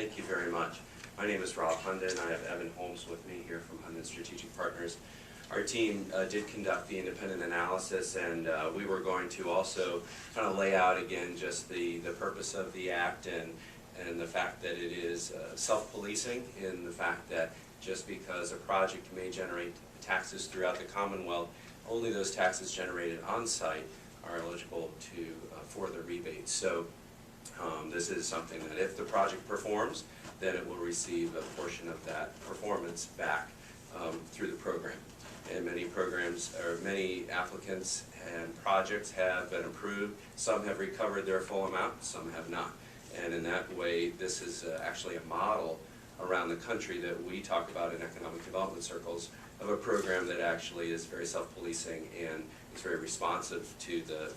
Thank you very much. My name is Rob Hunden. I have Evan Holmes with me here from Hunden Strategic Partners. Our team did conduct the independent analysis, and we were going to also kind of lay out again just the purpose of the act and the fact that it is self-policing, in the fact that just because a project may generate taxes throughout the Commonwealth, only those taxes generated on-site are eligible for the rebate. So this is something that if the project performs, then it will receive a portion of that performance back through the program. And many programs, or many applicants and projects have been approved. Some have recovered their full amount, some have not. And in that way, this is actually a model around the country that we talk about in economic development circles of a program that actually is very self-policing and is very responsive to the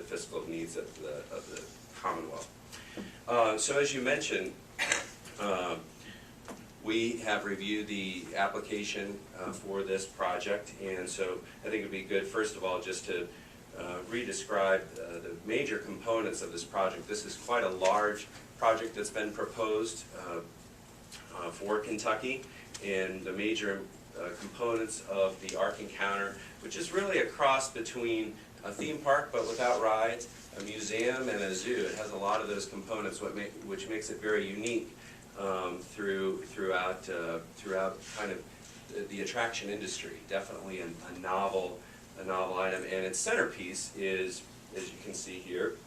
fiscal needs of the Commonwealth. So as you mentioned, we have reviewed the application for this project, and so I think it would be good, first of all, just to re-describe the major components of this project. This is quite a large project that's been proposed for Kentucky, and the major components of the Ark Encounter, which is really a cross between a theme park but without rides, a museum, and a zoo. It has a lot of those components, which makes it very unique throughout kind of the attraction industry. Definitely a novel item, and its centerpiece is, as you can see here,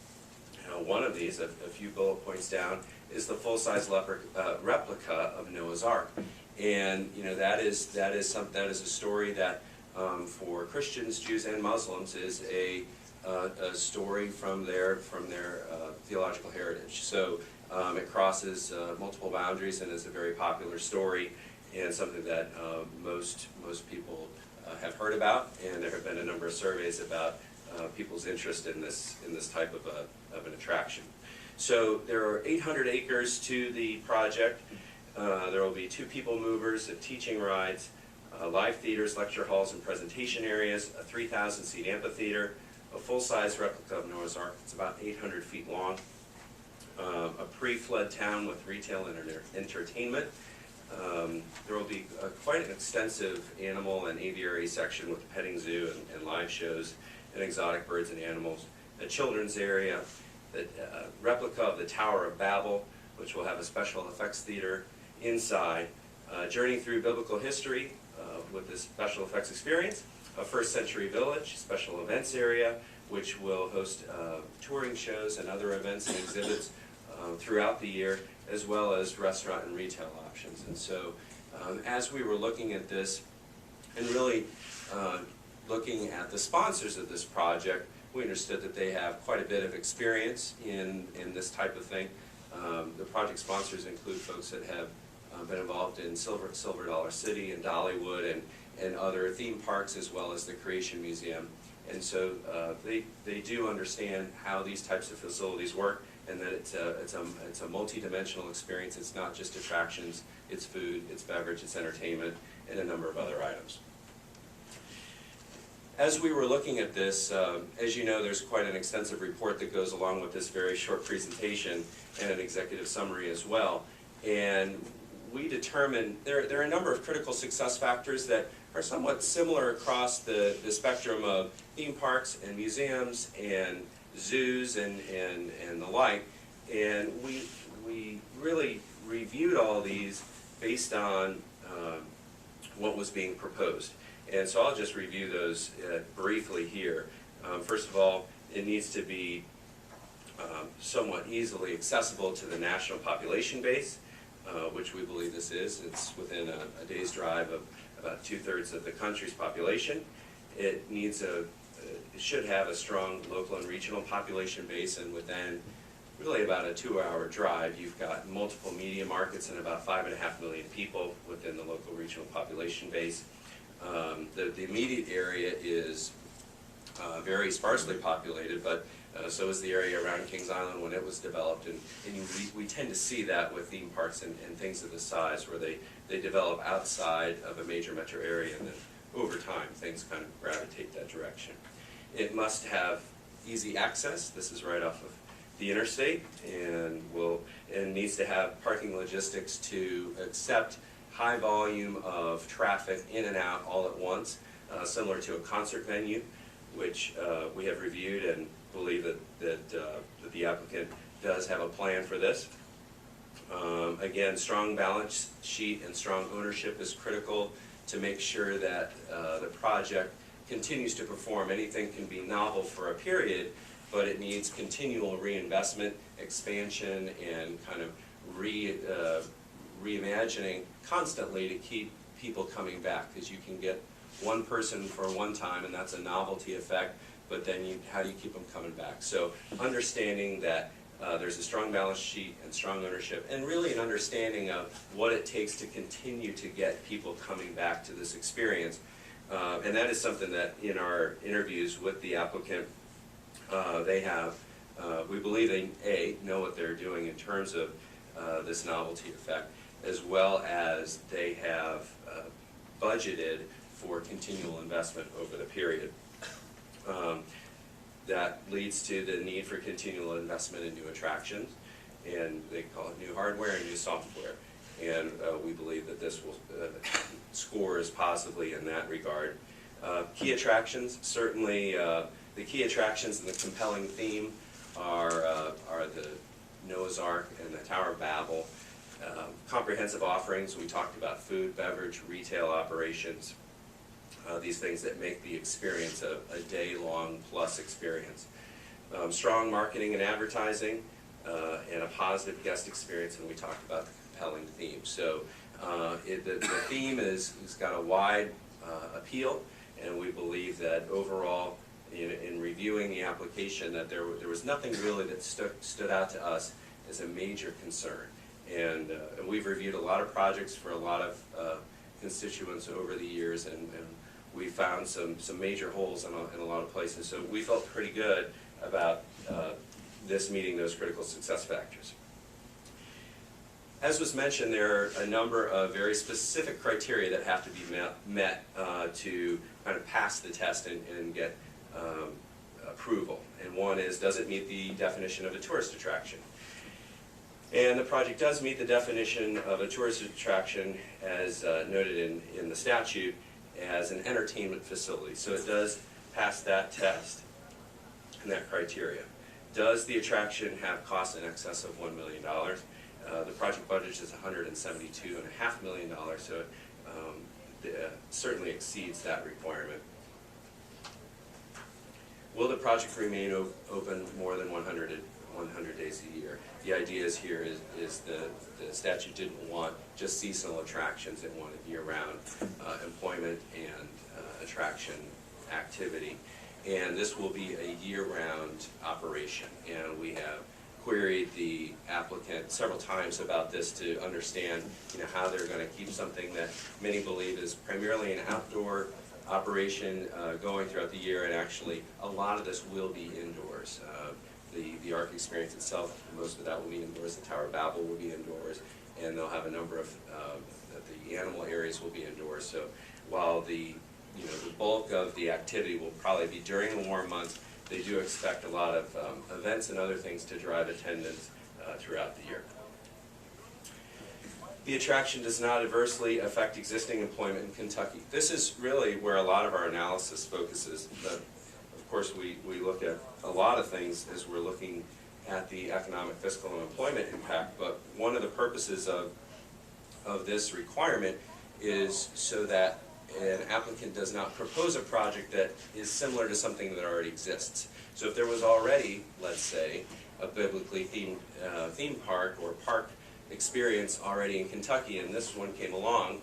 one of these, a few bullet points down, is the full-size replica of Noah's Ark. And that is a story that for Christians, Jews, and Muslims is a story from their theological heritage. So it crosses multiple boundaries and is a very popular story, and something that most people have heard about. And there have been a number of surveys about people's interest in this type of an attraction. So there are 800 acres to the project. There will be 2 people movers, teaching rides, live theaters, lecture halls, and presentation areas, a 3,000-seat amphitheater, a full-size replica of Noah's Ark. It's about 800 feet long, a pre-flood town with retail and entertainment. There will be quite an extensive animal and aviary section with a petting zoo and live shows and exotic birds and animals, a children's area, the replica of the Tower of Babel, which will have a special effects theater inside, journey through biblical history with this special effects experience, a first-century village, special events area, which will host touring shows and other events and exhibits throughout the year, as well as restaurant and retail options. And so as we were looking at this and really looking at the sponsors of this project, we understood that they have quite a bit of experience in this type of thing. The project sponsors include folks that have been involved in Silver Dollar City and Dollywood and other theme parks, as well as the Creation Museum. And so they do understand how these types of facilities work, and that it's a multi-dimensional experience. It's not just attractions, it's food, it's beverage, it's entertainment, and a number of other items. As we were looking at this, as you know, there's quite an extensive report that goes along with this very short presentation and an executive summary as well. And we determined there are a number of critical success factors that are somewhat similar across the spectrum of theme parks and museums and zoos and the like. And we really reviewed all these based on what was being proposed. And so I'll just review those briefly here. First of all, it needs to be somewhat easily accessible to the national population base, which we believe this is. It's within a day's drive of about 2/3 of the country's population. It should have a strong local and regional population base, and within really about a 2-hour drive, you've got multiple media markets and about 5.5 million people within the local regional population base. The immediate area is very sparsely populated, but so is the area around Kings Island when it was developed, and we tend to see that with theme parks and things of this size, where they develop outside of a major metro area, and then over time things kind of gravitate that direction. It must have easy access. This is right off of the interstate, and needs to have parking logistics to accept high volume of traffic in and out all at once, similar to a concert venue, which we have reviewed and believe that the applicant does have a plan for this. Again, strong balance sheet and strong ownership is critical to make sure that the project continues to perform. Anything can be novel for a period, but it needs continual reinvestment, expansion, and kind of reimagining constantly to keep people coming back, because you can get one person for one time and that's a novelty effect, but then how do you keep them coming back? So understanding that there's a strong balance sheet and strong ownership, and really an understanding of what it takes to continue to get people coming back to this experience. And that is something that in our interviews with the applicant, we believe they know what they're doing in terms of this novelty effect, as well as they have budgeted for continual investment over the period. That leads to the need for continual investment in new attractions, and they call it new hardware and new software. And we believe that this will scores positively in that regard. Key attractions, certainly the key attractions and the compelling theme are the Noah's Ark and the Tower of Babel. Comprehensive offerings, we talked about food, beverage, retail operations, these things that make the experience a day-long plus experience. Strong marketing and advertising, and a positive guest experience, and we talked about the compelling theme. So the theme has got a wide appeal, and we believe that overall, in reviewing the application, that there was nothing really that stood out to us as a major concern. And we've reviewed a lot of projects for a lot of constituents over the years, and we found some major holes in a lot of places. So we felt pretty good about this meeting those critical success factors. As was mentioned, there are a number of very specific criteria that have to be met to kind of pass the test and get approval. And one is, does it meet the definition of a tourist attraction? And the project does meet the definition of a tourist attraction as noted in the statute as an entertainment facility. So it does pass that test and that criteria. Does the attraction have costs in excess of $1 million? The project budget is $172.5 million, so it certainly exceeds that requirement. Will the project remain open more than 100 days a year? The idea is here is the statute didn't want just seasonal attractions, it wanted year-round employment and attraction activity. And this will be a year-round operation, and we have queried the applicant several times about this to understand how they're going to keep something that many believe is primarily an outdoor operation going throughout the year, and actually a lot of this will be indoors. The Ark experience itself, most of that will be indoors. The Tower of Babel will be indoors, and they'll have a number of the animal areas will be indoors. So while the bulk of the activity will probably be during the warm months, they do expect a lot of events and other things to drive attendance throughout the year. The attraction does not adversely affect existing employment in Kentucky. This is really where a lot of our analysis focuses. Of course, we look at a lot of things as we're looking at the economic, fiscal, and employment impact, but one of the purposes of this requirement is so that an applicant does not propose a project that is similar to something that already exists. So if there was already, let's say, a biblically themed theme park or park experience already in Kentucky, and this one came along,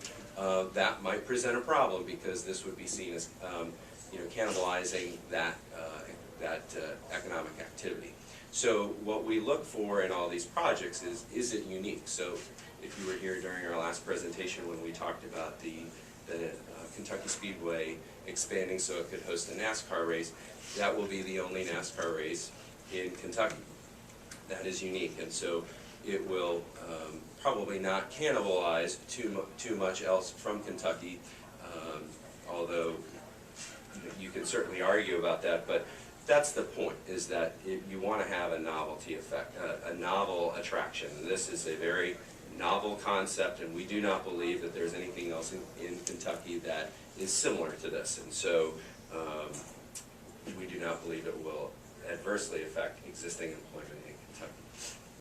that might present a problem, because this would be seen as cannibalizing that economic activity. So what we look for in all these projects is it unique? So if you were here during our last presentation when we talked about the Kentucky Speedway expanding so it could host a NASCAR race, that will be the only NASCAR race in Kentucky. That is unique, and so it will probably not cannibalize too much else from Kentucky, although you can certainly argue about that. But that's the point, is that you want to have a novelty effect, a novel attraction. And this is a very novel concept, and we do not believe that there's anything else in Kentucky that is similar to this. And so we do not believe it will adversely affect existing employment in Kentucky.